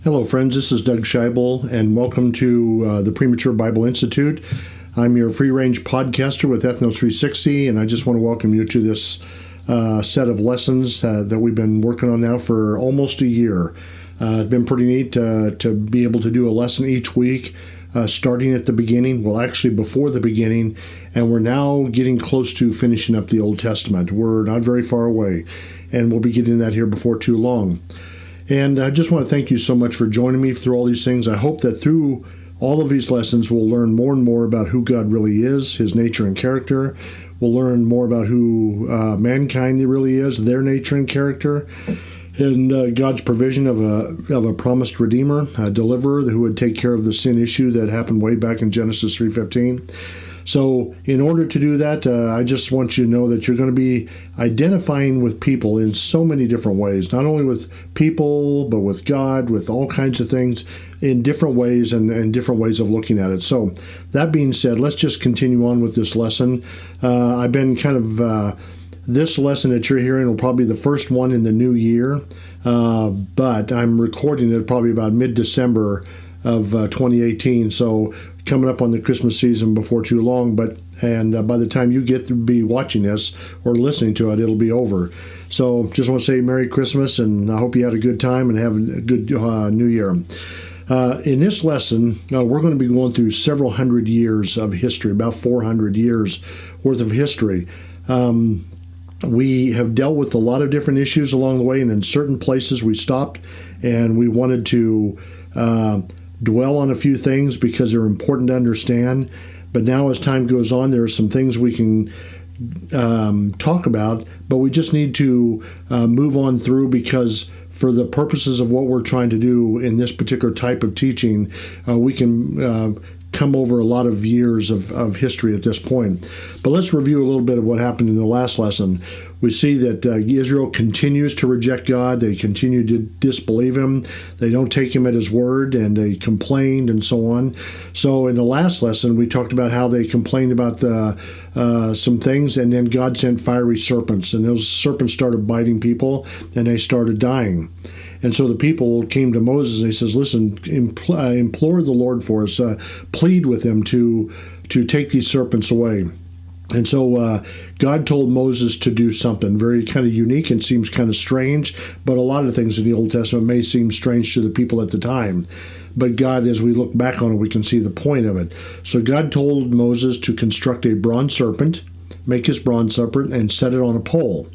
Hello, friends. This is Doug Scheibel, and welcome to the Premature Bible Institute. I'm your free-range podcaster with Ethnos 360, and I just want to welcome you to this set of lessons that we've been working on now for almost a year. It's been pretty neat to be able to do a lesson each week, starting at the beginning, well, actually before the beginning, and we're now getting close to finishing up the Old Testament. We're not very far away, and we'll be getting that here before too long. And I just want to thank you so much for joining me through all these things. I hope that through all of these lessons, we'll learn more and more about who God really is, his nature and character. We'll learn more about who mankind really is, their nature and character, and God's provision of a promised Redeemer, a deliverer who would take care of the sin issue that happened way back in Genesis 3:15. So in order to do that, I just want you to know that you're going to be identifying with people in so many different ways, not only with people, but with God, with all kinds of things in different ways and different ways of looking at it. So that being said, let's just continue on with this lesson. I've been kind of, this lesson that you're hearing will probably be the first one in the new year, but I'm recording it probably about mid-December of 2018. So coming up on the Christmas season before too long, and by the time you get to be watching this or listening to it, it'll be over. So just want to say Merry Christmas, and I hope you had a good time and have a good New Year. In this lesson, we're going to be going through several hundred years of history, about 400 years worth of history. We have dealt with a lot of different issues along the way, and in certain places we stopped and we wanted to dwell on a few things because they're important to understand. But now as time goes on, there are some things we can talk about, but we just need to move on through, because for the purposes of what we're trying to do in this particular type of teaching, we can come over a lot of years of history at this point. But let's review a little bit of what happened in the last lesson. We see that Israel continues to reject God. They continue to disbelieve him. They don't take him at his word, and they complained and so on. So in the last lesson, we talked about how they complained about some things, and then God sent fiery serpents, and those serpents started biting people, and they started dying. And so the people came to Moses and he says, listen, implore the Lord for us, plead with him to take these serpents away. And so God told Moses to do something very kind of unique and seems kind of strange, but a lot of things in the Old Testament may seem strange to the people at the time. But God, as we look back on it, we can see the point of it. So God told Moses to construct a bronze serpent, make his bronze serpent, and set it on a pole.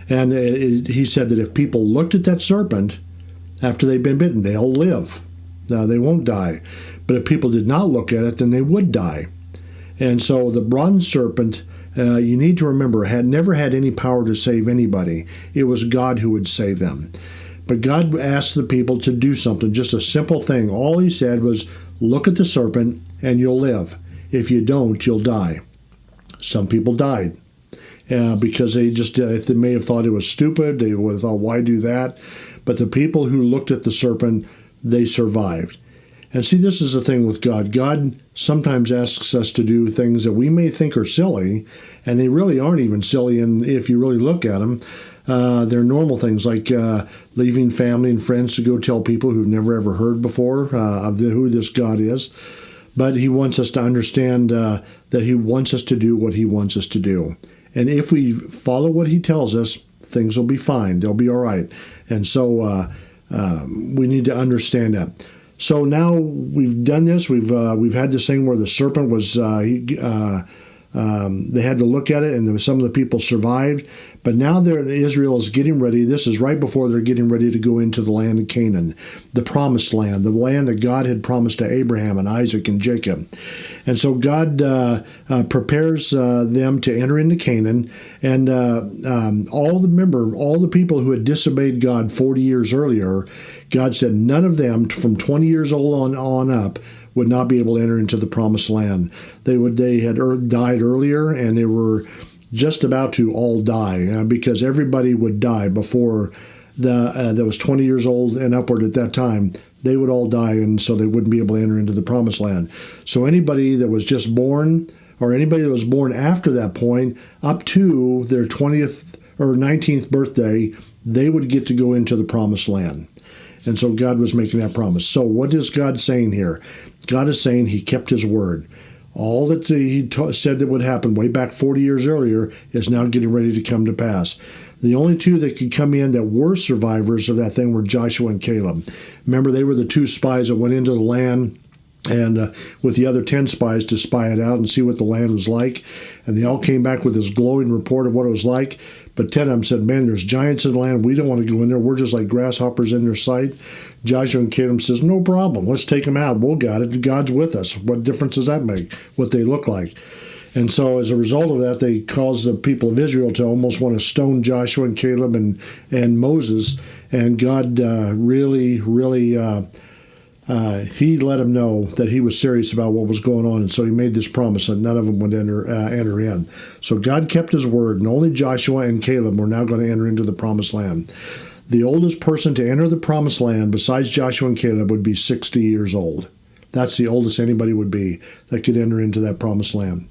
And he said that if people looked at that serpent after they've been bitten, they'll live. Now, they won't die. But if people did not look at it, then they would die. And so the bronze serpent, you need to remember, had never had any power to save anybody. It was God who would save them. But God asked the people to do something, just a simple thing. All he said was, look at the serpent and you'll live. If you don't, you'll die. Some people died because they may have thought it was stupid. They would have thought, why do that? But the people who looked at the serpent, they survived. And see, this is the thing with God. God sometimes asks us to do things that we may think are silly, and they really aren't even silly. And if you really look at them, they're normal things like leaving family and friends to go tell people who've never ever heard before of who this God is. But he wants us to understand that he wants us to do what he wants us to do. And if we follow what he tells us, things will be fine. They'll be all right. And so we need to understand that. So now we've done this. We've had this thing where the serpent was. They had to look at it, and some of the people survived. But now Israel is getting ready. This is right before they're getting ready to go into the land of Canaan, the promised land, the land that God had promised to Abraham and Isaac and Jacob. And so God prepares them to enter into Canaan. And all the people who had disobeyed God 40 years earlier, God said none of them from 20 years old on up would not be able to enter into the promised land. They had died earlier, and they were just about to all die because everybody would die before that was 20 years old and upward at that time. They would all die, and so they wouldn't be able to enter into the promised land. So anybody that was just born, or anybody that was born after that point, up to their 20th or 19th birthday, they would get to go into the promised land. And so God was making that promise. So what is God saying here? God is saying he kept his word. All that he said that would happen way back 40 years earlier is now getting ready to come to pass. The only two that could come in that were survivors of that thing were Joshua and Caleb. Remember, they were the two spies that went into the land and with the other 10 spies to spy it out and see what the land was like. And they all came back with this glowing report of what it was like. But 10 of them said, man, there's giants in the land. We don't want to go in there. We're just like grasshoppers in their sight. Joshua and Caleb says, no problem. Let's take them out. We'll got it. God's with us. What difference does that make, what they look like? And so as a result of that, they caused the people of Israel to almost want to stone Joshua and Caleb and Moses. And God really he let them know that he was serious about what was going on. And so he made this promise that none of them would enter in. So God kept his word, and only Joshua and Caleb were now going to enter into the promised land. The oldest person to enter the promised land besides Joshua and Caleb would be 60 years old. That's the oldest anybody would be that could enter into that promised land.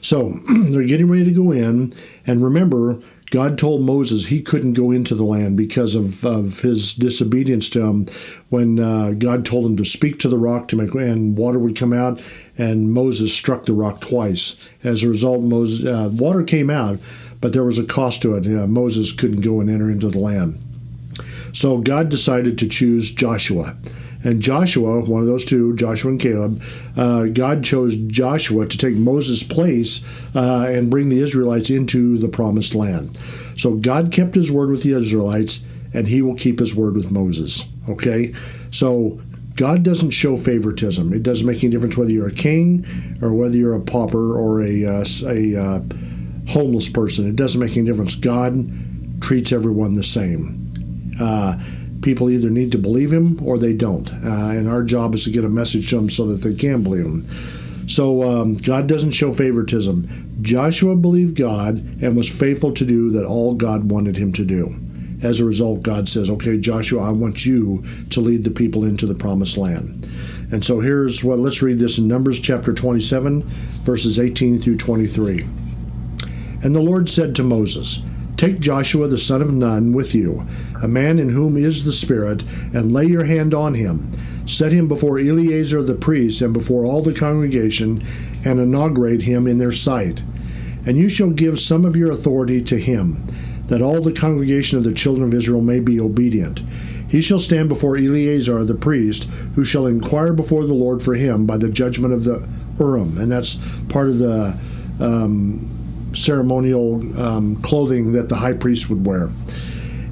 So they're getting ready to go in. And remember, God told Moses he couldn't go into the land because of his disobedience to him when God told him to speak to the rock and water would come out, and Moses struck the rock twice. As a result, water came out, but there was a cost to it. Moses couldn't go and enter into the land. So God decided to choose Joshua. And Joshua, one of those two, Joshua and Caleb, God chose Joshua to take Moses' place and bring the Israelites into the promised land. So God kept his word with the Israelites, and he will keep his word with Moses. Okay? So God doesn't show favoritism. It doesn't make any difference whether you're a king or whether you're a pauper or a homeless person. It doesn't make any difference. God treats everyone the same. People either need to believe him or they don't. And our job is to get a message to them so that they can believe him. So God doesn't show favoritism. Joshua believed God and was faithful to do that all God wanted him to do. As a result, God says, okay, Joshua, I want you to lead the people into the promised land. And so let's read this in Numbers chapter 27, verses 18 through 23. And the Lord said to Moses, take Joshua the son of Nun with you, a man in whom is the Spirit, and lay your hand on him. Set him before Eleazar the priest and before all the congregation, and inaugurate him in their sight. And you shall give some of your authority to him, that all the congregation of the children of Israel may be obedient. He shall stand before Eleazar the priest, who shall inquire before the Lord for him by the judgment of the Urim. And that's part of the ceremonial clothing that the high priest would wear.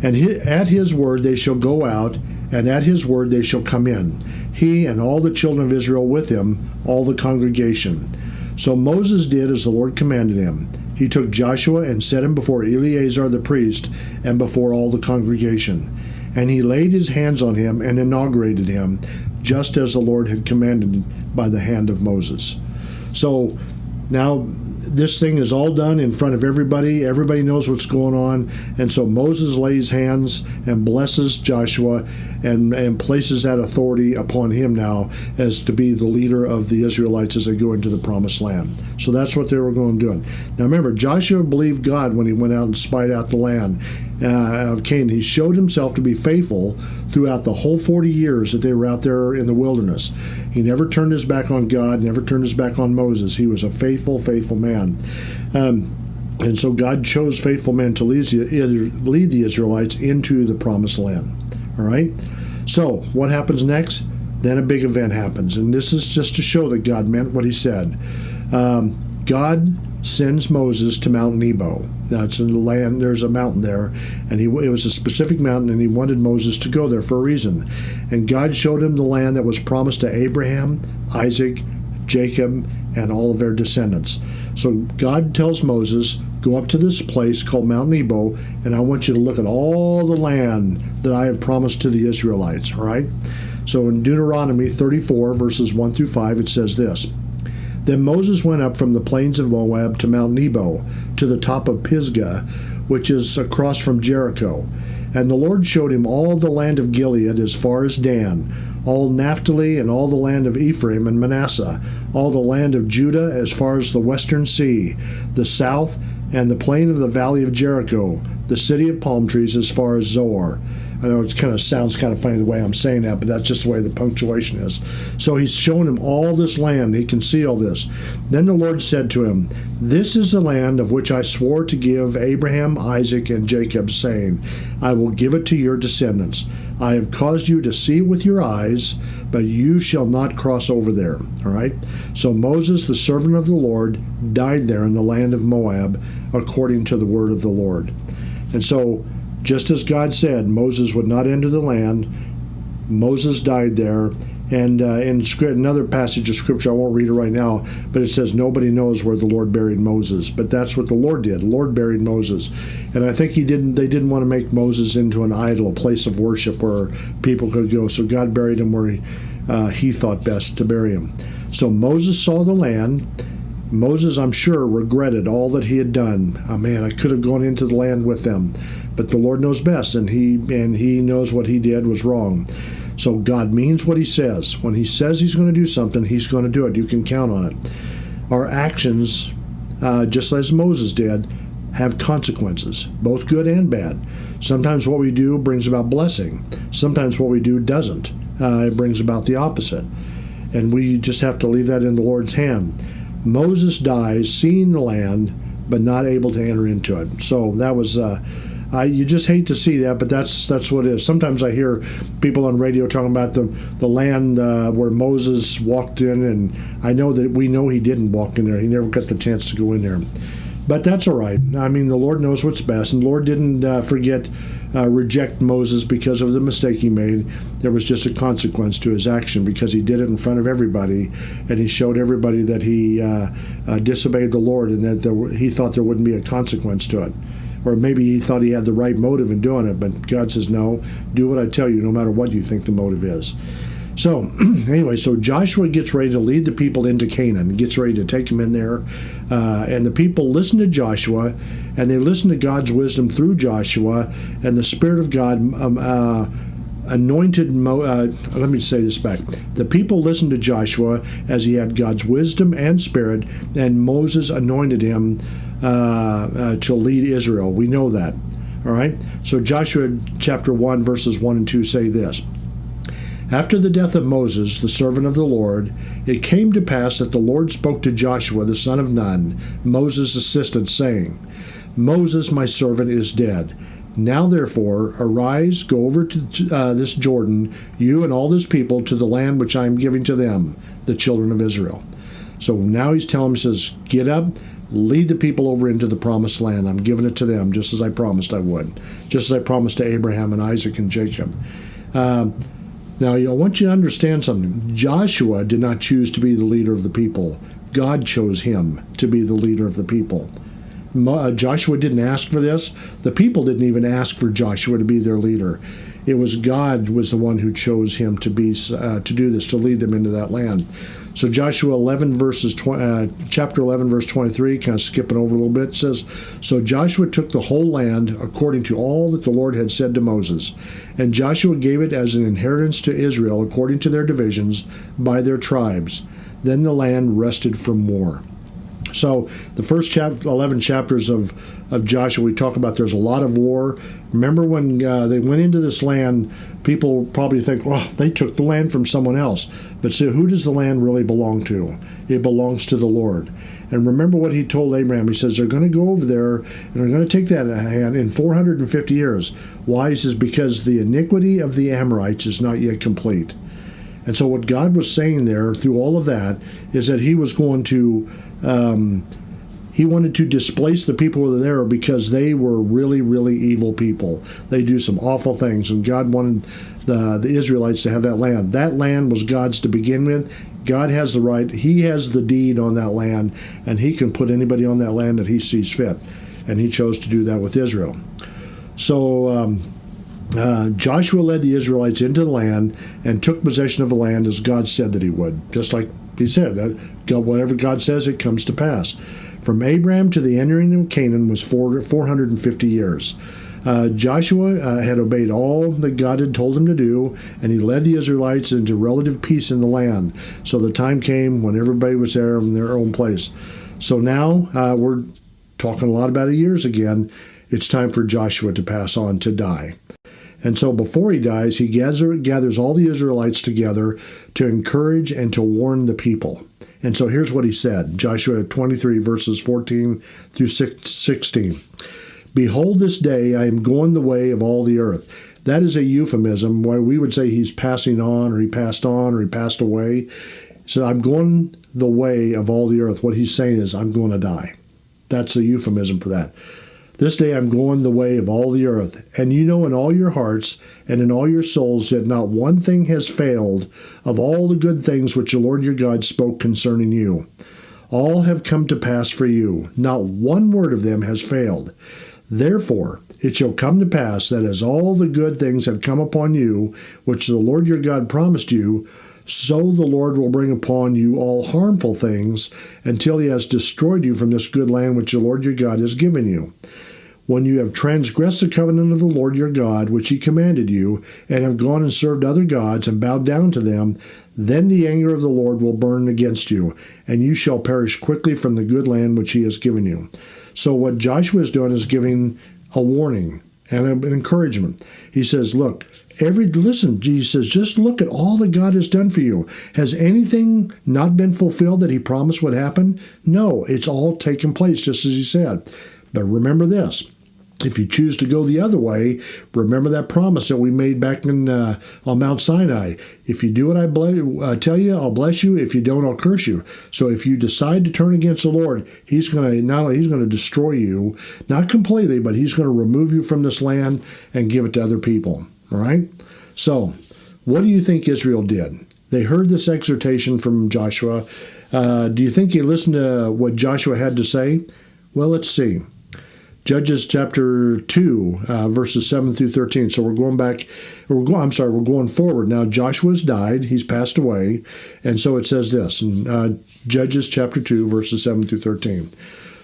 And at his word they shall go out, and at his word they shall come in, he and all the children of Israel with him, all the congregation. So Moses did as the Lord commanded him. He took Joshua and set him before Eleazar the priest and before all the congregation. And he laid his hands on him and inaugurated him, just as the Lord had commanded by the hand of Moses. So now this thing is all done in front of everybody. Everybody knows what's going on. And so Moses lays hands and blesses Joshua and places that authority upon him now as to be the leader of the Israelites as they go into the promised land. So that's what they were going to do. Now remember, Joshua believed God when he went out and spied out the land of Canaan. He showed himself to be faithful throughout the whole 40 years that they were out there in the wilderness. He never turned his back on God, never turned his back on Moses. He was a faithful man. And so God chose faithful men to lead the Israelites into the promised land. All right? So what happens next? Then a big event happens. And this is just to show that God meant what he said. God sends Moses to Mount Nebo. Now it's in the land, there's a mountain there, and it was a specific mountain, and he wanted Moses to go there for a reason. And God showed him the land that was promised to Abraham, Isaac, Jacob, and all of their descendants. So God tells Moses, go up to this place called Mount Nebo, and I want you to look at all the land that I have promised to the Israelites, all right? So in Deuteronomy 34, verses 1 through 5, it says this, Then Moses went up from the plains of Moab to Mount Nebo, to the top of Pisgah, which is across from Jericho. And the Lord showed him all the land of Gilead as far as Dan, all Naphtali and all the land of Ephraim and Manasseh, all the land of Judah as far as the western sea, the south, and the plain of the valley of Jericho, the city of palm trees as far as Zoar. I know it kind of sounds kind of funny the way I'm saying that, but that's just the way the punctuation is. So he's showing him all this land. He can see all this. Then the Lord said to him, "This is the land of which I swore to give Abraham, Isaac, and Jacob, saying, I will give it to your descendants. I have caused you to see with your eyes, but you shall not cross over there." All right? So Moses, the servant of the Lord, died there in the land of Moab, according to the word of the Lord. And so, just as God said, Moses would not enter the land, Moses died there. And in another passage of Scripture, I won't read it right now, but it says nobody knows where the Lord buried Moses. But that's what the Lord did. The Lord buried Moses. And I think they didn't want to make Moses into an idol, a place of worship where people could go. So God buried him where he thought best to bury him. So Moses saw the land. Moses, I'm sure, regretted all that he had done. Oh man, I could have gone into the land with them. But the Lord knows best, and he knows what he did was wrong. So God means what he says. When he says he's going to do something, he's going to do it. You can count on it. Our actions, just as Moses did, have consequences, both good and bad. Sometimes what we do brings about blessing. Sometimes what we do doesn't. It brings about the opposite. And we just have to leave that in the Lord's hand. Moses dies seeing the land, but not able to enter into it. So that was, you just hate to see that, but that's what it is. Sometimes I hear people on radio talking about the land where Moses walked in, and I know that we know he didn't walk in there. He never got the chance to go in there. But that's all right. I mean, the Lord knows what's best, and the Lord didn't reject Moses because of the mistake he made. There was just a consequence to his action because he did it in front of everybody, and he showed everybody that he disobeyed the Lord and that he thought there wouldn't be a consequence to it. Or maybe he thought he had the right motive in doing it, but God says, no, do what I tell you, no matter what you think the motive is. So, anyway, so Joshua gets ready to lead the people into Canaan, gets ready to take them in there, and the people listen to Joshua, and they listen to God's wisdom through Joshua, and the Spirit of God anointed, let me say this back. The people listened to Joshua as he had God's wisdom and Spirit, and Moses anointed him to lead Israel. We know that. All right? So Joshua chapter 1, verses 1 and 2 say this. After the death of Moses, the servant of the Lord, it came to pass that the Lord spoke to Joshua, the son of Nun, Moses' assistant, saying, Moses, my servant, is dead. Now, therefore, arise, go over to this Jordan, you and all this people, to the land which I am giving to them, the children of Israel. So now he's telling them, he says, get up, lead the people over into the promised land. I'm giving it to them, just as I promised I would, just as I promised to Abraham and Isaac and Jacob. Now, I want you to understand something. Joshua did not choose to be the leader of the people. God chose him to be the leader of the people. Joshua didn't ask for this. The people didn't even ask for Joshua to be their leader. It was God was the one who chose him to be to do this, to lead them into that land. So Joshua chapter 11, verse 23, kind of skipping over a little bit, says, So Joshua took the whole land according to all that the Lord had said to Moses. And Joshua gave it as an inheritance to Israel according to their divisions by their tribes. Then the land rested from war. So the first 11 chapters of Joshua, we talk about there's a lot of war. Remember when they went into this land, people probably think, well, they took the land from someone else. But see, who does the land really belong to? It belongs to the Lord. And remember what he told Abraham. He says they're going to go over there and they're going to take that land in 450 years. Why? He says because the iniquity of the Amorites is not yet complete. And so what God was saying there through all of that is that he was going to he wanted to displace the people who were there because they were really, really evil people. They do some awful things, and God wanted the Israelites to have that land. That land was God's to begin with. God has the right. He has the deed on that land, and he can put anybody on that land that he sees fit. And he chose to do that with Israel. So Joshua led the Israelites into the land and took possession of the land as God said that he would, just like he said, whatever God says, it comes to pass. From Abraham to the entering of Canaan was 450 years. Joshua had obeyed all that God had told him to do, and he led the Israelites into relative peace in the land. So the time came when everybody was there in their own place. So now we're talking a lot about years again. It's time for Joshua to pass on to die. And so before he dies, he gathers all the Israelites together to encourage and to warn the people. And so here's what he said, Joshua 23, verses 14 through 16. Behold, this day I am going the way of all the earth. That is a euphemism where we would say he's passing on, or he passed away. So I'm going the way of all the earth. What he's saying is, I'm going to die. That's a euphemism for that. This day I'm going the way of all the earth. And you know in all your hearts and in all your souls that not one thing has failed of all the good things which the Lord your God spoke concerning you. All have come to pass for you. Not one word of them has failed. Therefore, it shall come to pass that as all the good things have come upon you, which the Lord your God promised you, so the Lord will bring upon you all harmful things until he has destroyed you from this good land which the Lord your God has given you. When you have transgressed the covenant of the Lord your God, which he commanded you, and have gone and served other gods and bowed down to them, then the anger of the Lord will burn against you, and you shall perish quickly from the good land which he has given you. So what Joshua is doing is giving a warning and an encouragement. He says, look, he says, just look at all that God has done for you. Has anything not been fulfilled that he promised would happen? No, it's all taken place just as he said. But remember this. If you choose to go the other way, remember that promise that we made back on Mount Sinai. If you do what I tell you, I'll bless you. If you don't, I'll curse you. So if you decide to turn against the Lord, he's going to destroy you, not completely, but he's going to remove you from this land and give it to other people. All right? So what do you think Israel did? They heard this exhortation from Joshua. Do you think they listened to what Joshua had to say? Well, let's see. Judges chapter 2, verses 7 through 13. So we're going forward. Now Joshua's died, he's passed away, and so it says this in Judges chapter 2, verses 7 through 13.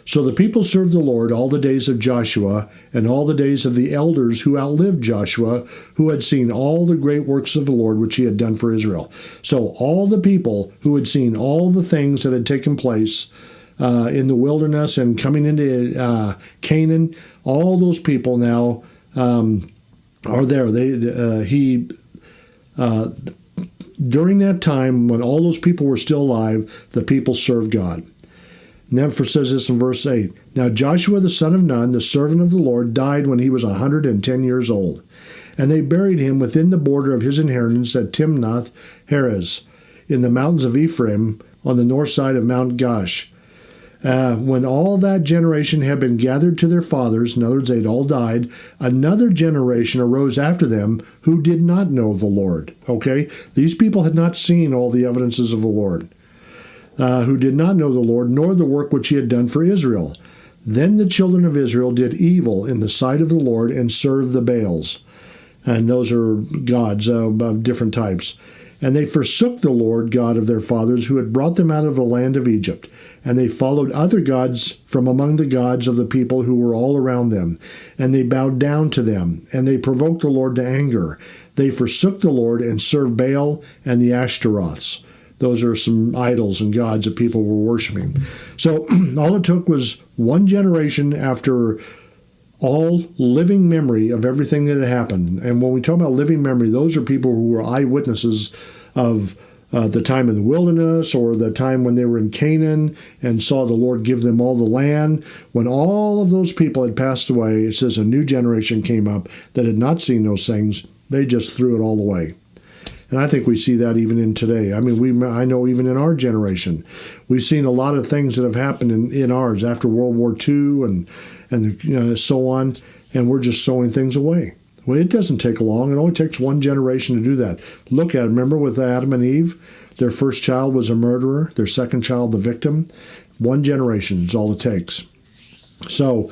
So the people served the Lord all the days of Joshua and all the days of the elders who outlived Joshua, who had seen all the great works of the Lord which he had done for Israel. So all the people who had seen all the things that had taken place in the wilderness and coming into Canaan, all those people now are there. During that time when all those people were still alive, the people served God. Nephthah says this in verse 8. Now Joshua the son of Nun, the servant of the Lord, died when he was 110 years old. And they buried him within the border of his inheritance at Timnath Heres, in the mountains of Ephraim, on the north side of Mount Gash. When all that generation had been gathered to their fathers, in other words, they'd all died, another generation arose after them who did not know the Lord. Okay? These people had not seen all the evidences of the Lord, who did not know the Lord, nor the work which he had done for Israel. Then the children of Israel did evil in the sight of the Lord and served the Baals. And those are gods of different types. And they forsook the Lord God of their fathers, who had brought them out of the land of Egypt. And they followed other gods from among the gods of the people who were all around them. And they bowed down to them, and they provoked the Lord to anger. They forsook the Lord and served Baal and the Ashtaroths. Those are some idols and gods that people were worshiping. So all it took was one generation after all living memory of everything that had happened. And when we talk about living memory, those are people who were eyewitnesses of the time in the wilderness or the time when they were in Canaan and saw the Lord give them all the land. When all of those people had passed away, it says a new generation came up that had not seen those things. They just threw it all away. And I think we see that even in today. I mean, I know even in our generation, we've seen a lot of things that have happened in ours after World War II and so on, and we're just sowing things away. Well, it doesn't take long. It only takes one generation to do that. Look at it. Remember with Adam and Eve? Their first child was a murderer. Their second child, the victim. One generation is all it takes. So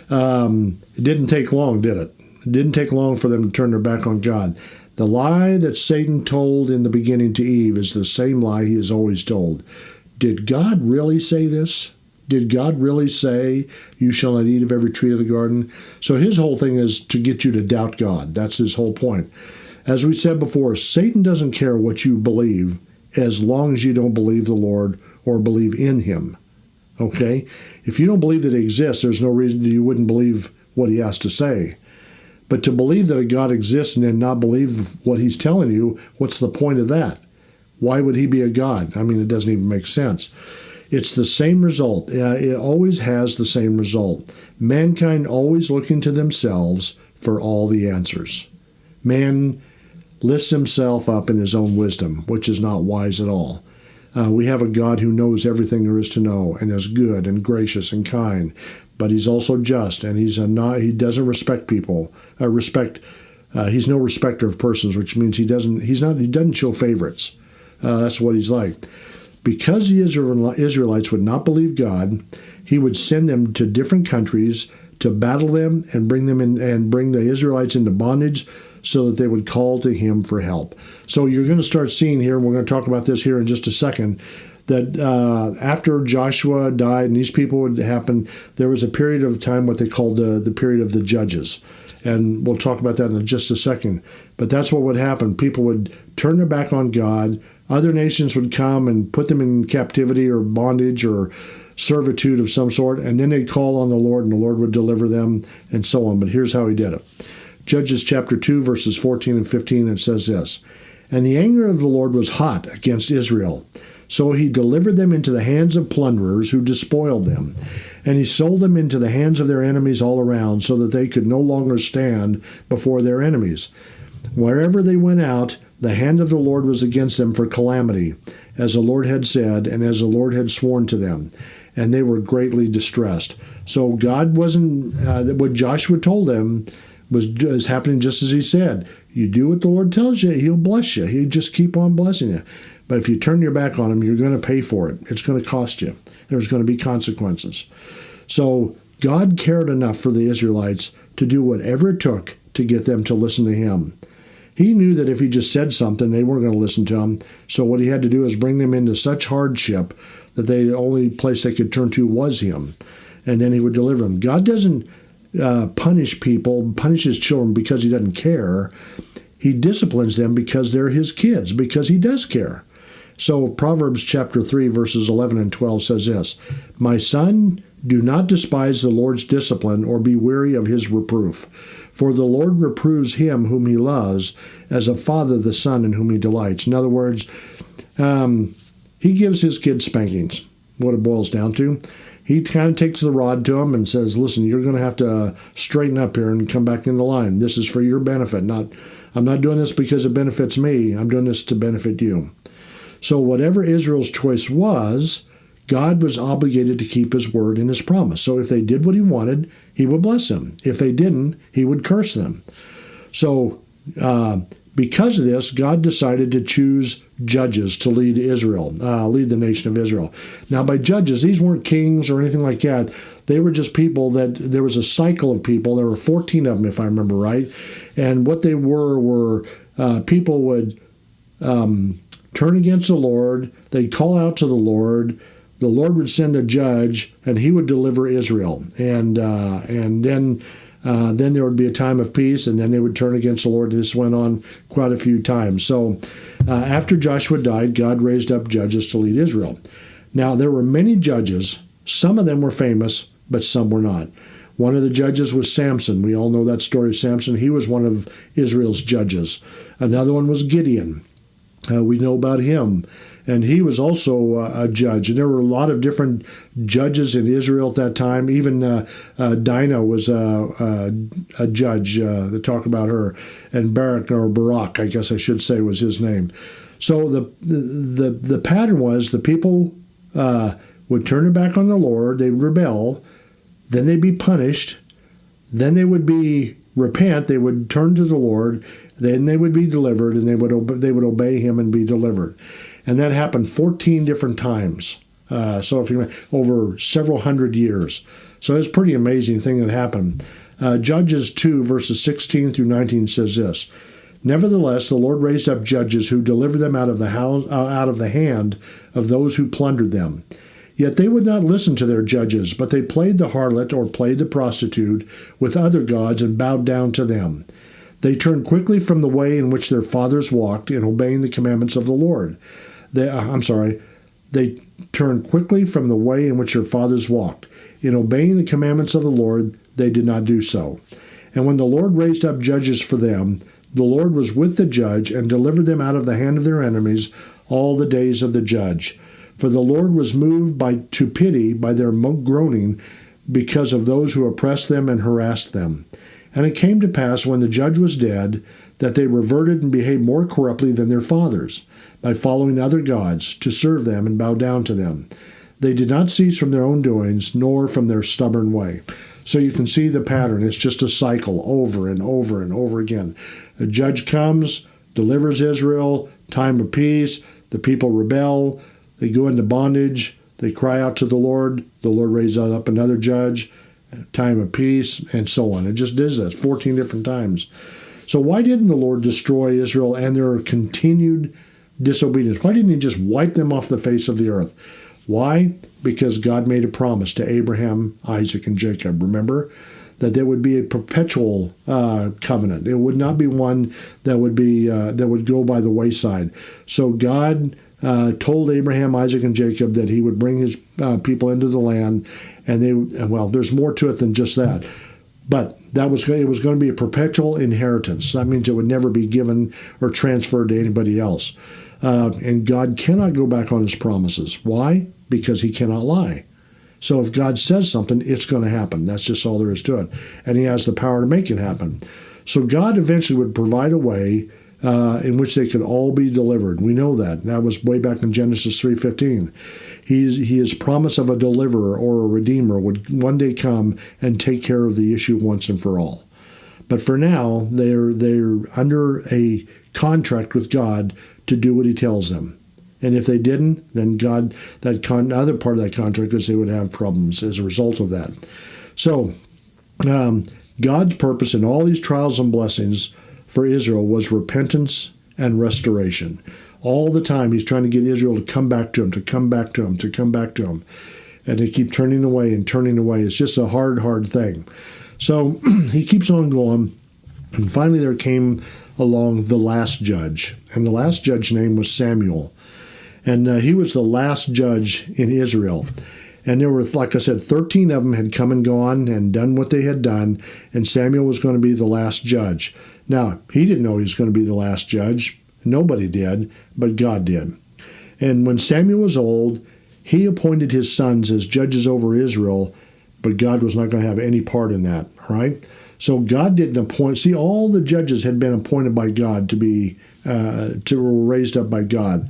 it didn't take long, did it? It didn't take long for them to turn their back on God. The lie that Satan told in the beginning to Eve is the same lie he has always told. Did God really say this? Did God really say, you shall not eat of every tree of the garden? So his whole thing is to get you to doubt God. That's his whole point. As we said before, Satan doesn't care what you believe as long as you don't believe the Lord or believe in him. Okay? If you don't believe that he exists, there's no reason that you wouldn't believe what he has to say. But to believe that a God exists and then not believe what he's telling you, what's the point of that? Why would he be a God? I mean, it doesn't even make sense. It's the same result. It always has the same result. Mankind always looking to themselves for all the answers. Man lifts himself up in his own wisdom, which is not wise at all. We have a God who knows everything there is to know and is good and gracious and kind, but he's also just, and he doesn't respect people. He's no respecter of persons, which means he doesn't show favorites. That's what he's like. Because the Israelites would not believe God, he would send them to different countries to battle them and bring them in and bring the Israelites into bondage so that they would call to him for help. So you're going to start seeing here, and we're going to talk about this here in just a second, that after Joshua died and these people would happen, there was a period of time, what they called the period of the judges. And we'll talk about that in just a second. But that's what would happen. People would turn their back on God. Other nations would come and put them in captivity or bondage or servitude of some sort, and then they'd call on the Lord, and the Lord would deliver them, and so on. But here's how he did it. Judges chapter 2, verses 14 and 15, it says this, "And the anger of the Lord was hot against Israel, so he delivered them into the hands of plunderers who despoiled them. And he sold them into the hands of their enemies all around, so that they could no longer stand before their enemies. Wherever they went out, the hand of the Lord was against them for calamity, as the Lord had said, and as the Lord had sworn to them. And they were greatly distressed." So God wasn't, what Joshua told them was happening just as he said. You do what the Lord tells you, he'll bless you. He'll just keep on blessing you. But if you turn your back on him, you're going to pay for it. It's going to cost you. There's going to be consequences. So God cared enough for the Israelites to do whatever it took to get them to listen to him. He knew that if he just said something, they weren't going to listen to him. So what he had to do is bring them into such hardship that the only place they could turn to was him. And then he would deliver them. God doesn't punish people, punish his children because he doesn't care. He disciplines them because they're his kids, because he does care. So Proverbs chapter 3, verses 11 and 12 says this, "My son, do not despise the Lord's discipline or be weary of his reproof. For the Lord reproves him whom he loves, as a father the son in whom he delights." In other words, he gives his kids spankings, what it boils down to. He kind of takes the rod to them and says, listen, you're going to have to straighten up here and come back in the line. This is for your benefit. I'm not doing this because it benefits me. I'm doing this to benefit you. So whatever Israel's choice was, God was obligated to keep his word and his promise. So if they did what he wanted, he would bless them. If they didn't, he would curse them. So because of this, God decided to choose judges to lead Israel, lead the nation of Israel. Now, by judges, these weren't kings or anything like that. They were just people there was a cycle of people. There were 14 of them, if I remember right. And what they were people would turn against the Lord. They'd call out to the Lord. The Lord would send a judge, and he would deliver Israel. And then there would be a time of peace, and then they would turn against the Lord. This went on quite a few times. So after Joshua died, God raised up judges to lead Israel. Now, there were many judges. Some of them were famous, but some were not. One of the judges was Samson. We all know that story of Samson. He was one of Israel's judges. Another one was Gideon. We know about him. And he was also a judge. And there were a lot of different judges in Israel at that time. Even Dinah was a judge. They talk about her. And Barak, I guess I should say, was his name. So the pattern was the people would turn their back on the Lord. They'd rebel. Then they'd be punished. Then they would repent. They would turn to the Lord. Then they would be delivered, and they would obey him and be delivered. And that happened 14 different times. So if you over several hundred years. So it's a pretty amazing thing that happened. Judges 2, verses 16 through 19 says this, "Nevertheless, the Lord raised up judges who delivered them out of the hand of those who plundered them. Yet they would not listen to their judges, but they played the harlot or played the prostitute with other gods and bowed down to them. They turned quickly from the way in which their fathers walked in obeying the commandments of the Lord." They turned quickly from the way in which their fathers walked. In obeying the commandments of the Lord, they did not do so. And when the Lord raised up judges for them, the Lord was with the judge and delivered them out of the hand of their enemies all the days of the judge. For the Lord was moved to pity by their groaning because of those who oppressed them and harassed them. And it came to pass, when the judge was dead, that they reverted and behaved more corruptly than their fathers, by following other gods, to serve them and bow down to them. They did not cease from their own doings, nor from their stubborn way. So you can see the pattern. It's just a cycle over and over and over again. A judge comes, delivers Israel, time of peace, the people rebel, they go into bondage, they cry out to the Lord raises up another judge, time of peace, and so on. It just does that 14 different times. So why didn't the Lord destroy Israel and their continued disobedience? Why didn't he just wipe them off the face of the earth? Why? Because God made a promise to Abraham, Isaac, and Jacob. Remember that there would be a perpetual covenant. It would not be one that would go by the wayside. So God told Abraham, Isaac, and Jacob that he would bring his people into the land, and there's more to it than just that. But it was going to be a perpetual inheritance. That means it would never be given or transferred to anybody else. And God cannot go back on his promises. Why? Because he cannot lie. So if God says something, it's going to happen. That's just all there is to it. And he has the power to make it happen. So God eventually would provide a way in which they could all be delivered. We know that. That was way back in Genesis 3:15. His promise of a deliverer or a redeemer would one day come and take care of the issue once and for all. But for now, they're under a contract with God to do what he tells them. And if they didn't, then God, other part of that contract is they would have problems as a result of that. So God's purpose in all these trials and blessings for Israel was repentance and restoration. All the time he's trying to get Israel to come back to him, to come back to him, to come back to him. And they keep turning away and turning away. It's just a hard, hard thing. So he keeps on going. And finally there came along the last judge. And the last judge's name was Samuel. And he was the last judge in Israel. And there were, like I said, 13 of them had come and gone and done what they had done. And Samuel was going to be the last judge. Now, he didn't know he was going to be the last judge. Nobody did, but God did. And when Samuel was old, he appointed his sons as judges over Israel, but God was not going to have any part in that, all right? So God didn't appoint. See, all the judges had been appointed by God to were raised up by God.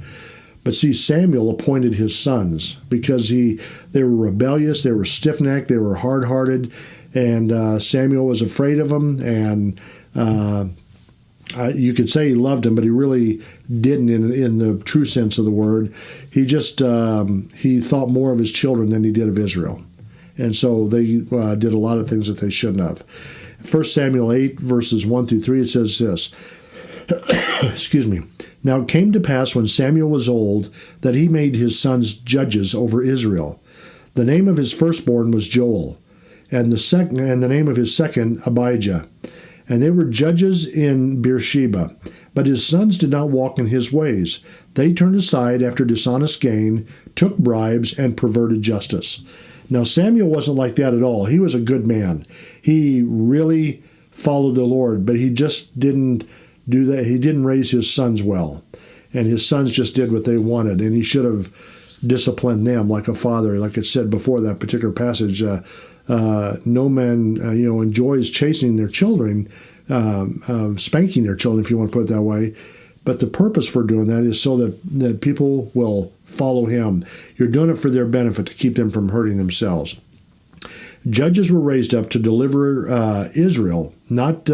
But see, Samuel appointed his sons because they were rebellious, they were stiff-necked, they were hard-hearted, and Samuel was afraid of them, and you could say he loved them, but he really didn't in the true sense of the word. He just he thought more of his children than he did of Israel. And so they did a lot of things that they shouldn't have. 1 Samuel 8, verses 1 through 3, it says this. Excuse me. Now it came to pass when Samuel was old that he made his sons judges over Israel. The name of his firstborn was Joel, and the name of his second Abijah. And they were judges in Beersheba. But his sons did not walk in his ways. They turned aside after dishonest gain, took bribes, and perverted justice. Now Samuel wasn't like that at all. He was a good man. He really followed the Lord, but he just didn't do that. He didn't raise his sons well. And his sons just did what they wanted, and he should have disciplined them like a father. Like it said before that particular passage, no man enjoys chastening their children, spanking their children, if you want to put it that way. But the purpose for doing that is so that people will follow him. You're doing it for their benefit, to keep them from hurting themselves. Judges were raised up to deliver Israel, not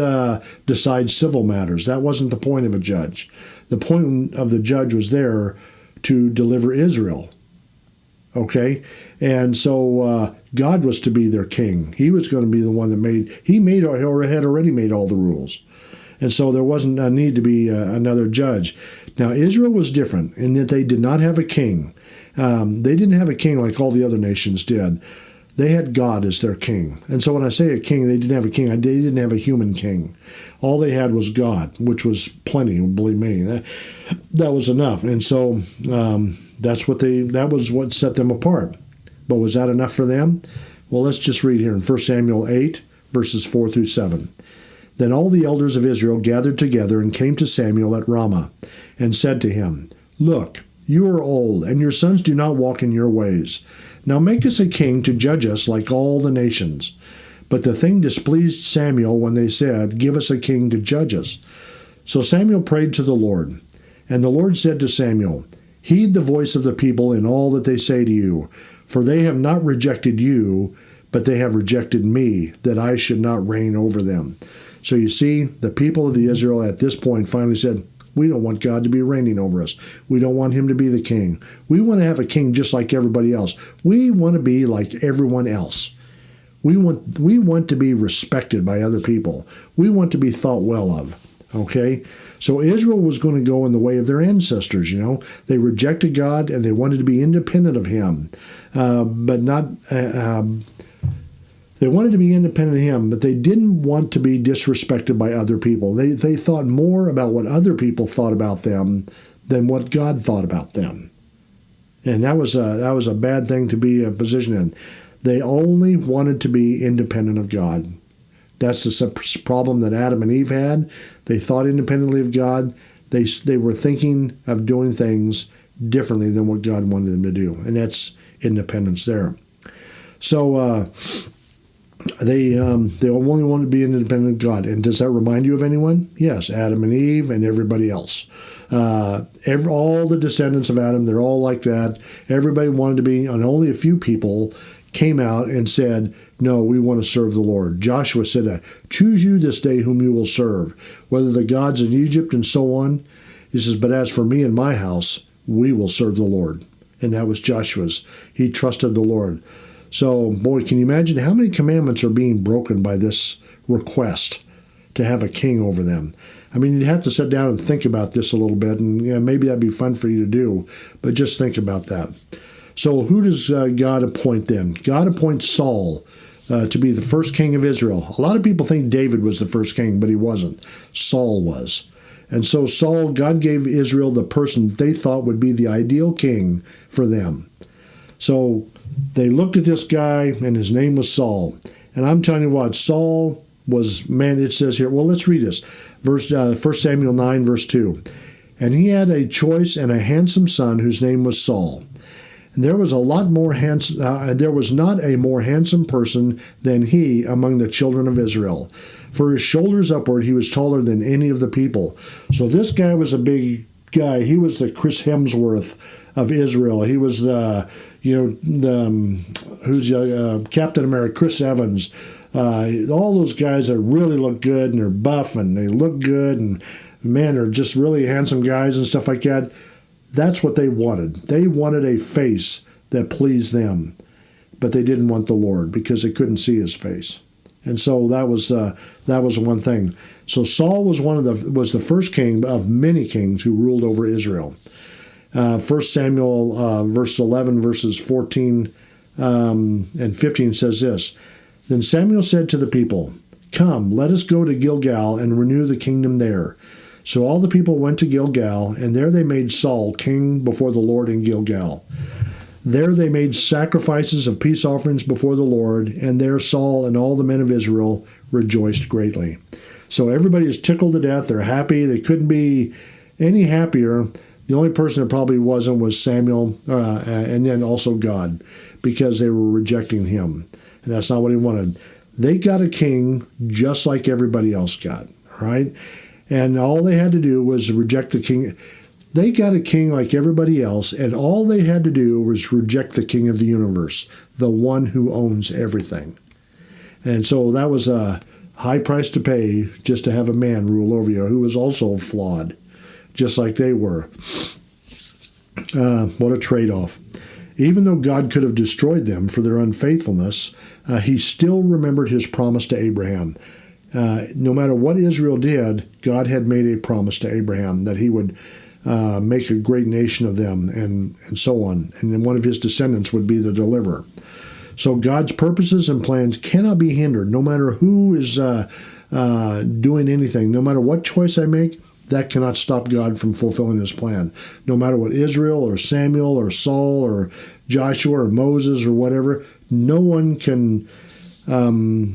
decide civil matters. That wasn't the point of a judge. The point of the judge was there to deliver Israel. Okay? And so God was to be their king. He was going to be the one that had already made all the rules. And so there wasn't a need to be another judge. Now, Israel was different in that they did not have a king. They didn't have a king like all the other nations did. They had God as their king. And so when I say a king, they didn't have a king. They didn't have a human king. All they had was God, which was plenty, believe me. That was enough. And so that was what set them apart. But was that enough for them? Well, let's just read here in 1 Samuel 8, verses 4 through 7. Then all the elders of Israel gathered together and came to Samuel at Ramah, and said to him, Look, you are old, and your sons do not walk in your ways. Now make us a king to judge us like all the nations. But the thing displeased Samuel when they said, Give us a king to judge us. So Samuel prayed to the Lord. And the Lord said to Samuel, Heed the voice of the people in all that they say to you, for they have not rejected you, but they have rejected me, that I should not reign over them. So you see, the people of Israel at this point finally said, We don't want God to be reigning over us. We don't want him to be the king. We want to have a king just like everybody else. We want to be like everyone else. We want to be respected by other people. We want to be thought well of. Okay? So Israel was going to go in the way of their ancestors, They rejected God and they wanted to be independent of him. They wanted to be independent of him, but they didn't want to be disrespected by other people. They thought more about what other people thought about them than what God thought about them. And that was a bad thing to be a position in. They only wanted to be independent of God. That's the problem that Adam and Eve had. They thought independently of God. They were thinking of doing things differently than what God wanted them to do, and that's independence there. So they only wanted to be independent of God. And does that remind you of anyone? Yes, Adam and Eve and everybody else. All the descendants of Adam, they're all like that. Everybody wanted to be, and only a few people came out and said, No, we want to serve the Lord. Joshua said, Choose you this day whom you will serve, whether the gods in Egypt and so on. He says, But as for me and my house, we will serve the Lord. And that was Joshua's. He trusted the Lord. So, boy, can you imagine how many commandments are being broken by this request to have a king over them? I mean, you'd have to sit down and think about this a little bit, and maybe that'd be fun for you to do, but just think about that. So who does God appoint then? God appoints Saul to be the first king of Israel. A lot of people think David was the first king, but he wasn't. Saul was. And so Saul, God gave Israel the person they thought would be the ideal king for them. So they looked at this guy, and his name was Saul. And I'm telling you what, Saul was, it says here, well, let's read this. 1 Samuel 9, verse 2. And he had a choice and a handsome son whose name was Saul. And there was there was not a more handsome person than he among the children of Israel. For his shoulders upward, he was taller than any of the people. So this guy was a big guy. He was the Chris Hemsworth of Israel. He was Captain America, Chris Evans. All those guys that really look good and they're buff and they look good and man, they're just really handsome guys and stuff like that. That's what they wanted. They wanted a face that pleased them, but they didn't want the Lord because they couldn't see his face. And so that was one thing. So Saul was was the first king of many kings who ruled over Israel. 1 Samuel verse 11, verses 14 and 15 says this. Then Samuel said to the people, Come, let us go to Gilgal and renew the kingdom there. So all the people went to Gilgal, and there they made Saul king before the Lord in Gilgal. There they made sacrifices of peace offerings before the Lord, and there Saul and all the men of Israel rejoiced greatly. So everybody is tickled to death. They're happy. They couldn't be any happier. The only person that probably wasn't was Samuel, and then also God, because they were rejecting him. And that's not what he wanted. They got a king just like everybody else got, all right? And all they had to do was reject the king. They got a king like everybody else, and all they had to do was reject the king of the universe, the one who owns everything. And so that was a high price to pay just to have a man rule over you who was also flawed, just like they were. What a trade-off. Even though God could have destroyed them for their unfaithfulness, he still remembered his promise to Abraham. No matter what Israel did, God had made a promise to Abraham that he would make a great nation of them and so on. And then one of his descendants would be the deliverer. So God's purposes and plans cannot be hindered, no matter who is doing anything. No matter what choice I make, that cannot stop God from fulfilling his plan. No matter what Israel or Samuel or Saul or Joshua or Moses or whatever, no one can hinder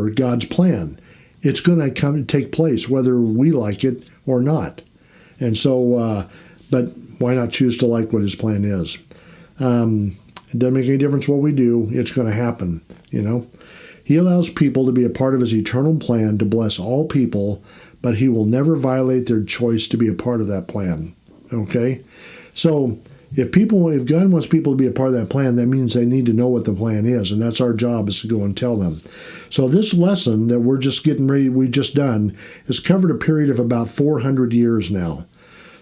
God's plan. It's going to take place whether we like it or not. And so, but why not choose to like what his plan is? It doesn't make any difference what we do. It's going to happen, He allows people to be a part of his eternal plan to bless all people, but he will never violate their choice to be a part of that plan. Okay? So if God wants people to be a part of that plan, that means they need to know what the plan is, and that's our job, is to go and tell them. So this lesson that we just done, has covered a period of about 400 years now.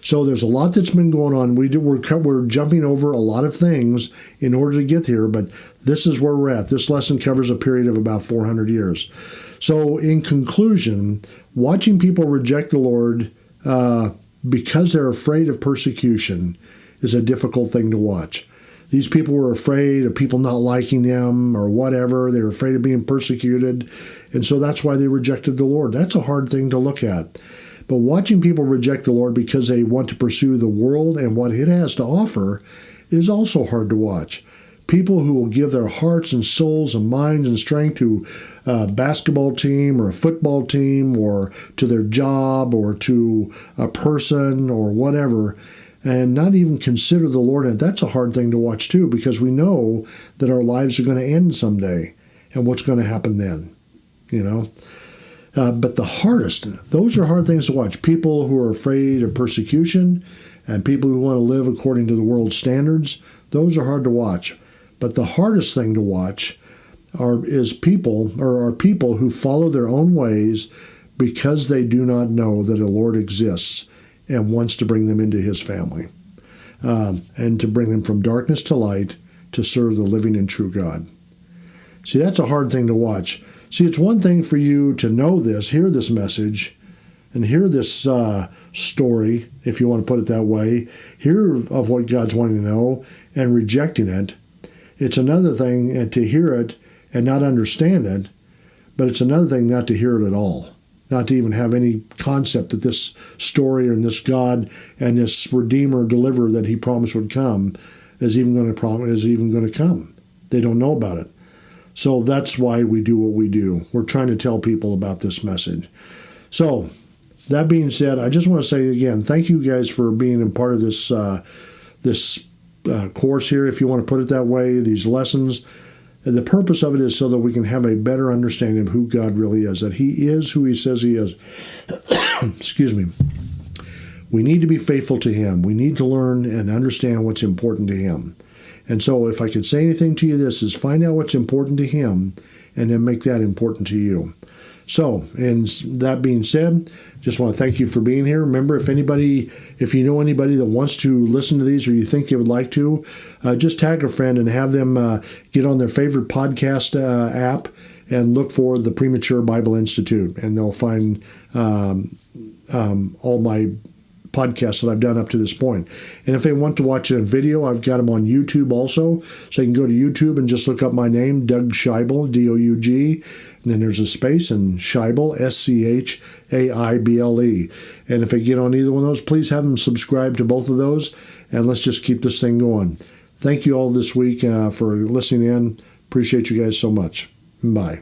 So there's a lot that's been going on. We're jumping over a lot of things in order to get here, but this is where we're at. This lesson covers a period of about 400 years. So in conclusion, watching people reject the Lord because they're afraid of persecution is a difficult thing to watch. These people were afraid of people not liking them or whatever. They were afraid of being persecuted. And so that's why they rejected the Lord. That's a hard thing to look at. But watching people reject the Lord because they want to pursue the world and what it has to offer is also hard to watch. People who will give their hearts and souls and minds and strength to a basketball team or a football team or to their job or to a person or whatever, and not even consider the Lord, and that's a hard thing to watch too, because we know that our lives are going to end someday, and what's going to happen then, But those are hard things to watch. People who are afraid of persecution and people who want to live according to the world's standards, those are hard to watch. But the hardest thing to watch are people who follow their own ways because they do not know that a Lord exists and wants to bring them into his family, and to bring them from darkness to light to serve the living and true God. See, that's a hard thing to watch. See, it's one thing for you to know this, hear this message, and hear this story, if you want to put it that way, hear of what God's wanting to know and rejecting it. It's another thing to hear it and not understand it, but it's another thing not to hear it at all, not to even have any concept that this story and this God and this Redeemer, Deliverer that he promised would come is even going to come. They don't know about it. So that's why we do what we do. We're trying to tell people about this message. So that being said, I just want to say again, thank you guys for being a part of this course here, if you want to put it that way, these lessons. And the purpose of it is so that we can have a better understanding of who God really is, that he is who he says he is. Excuse me. We need to be faithful to him. We need to learn and understand what's important to him. And so if I could say anything to you, this is find out what's important to him and then make that important to you. So, and that being said, just want to thank you for being here. Remember, if you know anybody that wants to listen to these or you think they would like to, just tag a friend and have them get on their favorite podcast app and look for the Premature Bible Institute. And they'll find all my podcasts that I've done up to this point. And if they want to watch a video, I've got them on YouTube also. So you can go to YouTube and just look up my name, Doug Scheibel, D-O-U-G, and then there's a space, and Scheibel, S-C-H-A-I-B-L-E. And if they get on either one of those, please have them subscribe to both of those, and let's just keep this thing going. Thank you all this week for listening in. Appreciate you guys so much. Bye.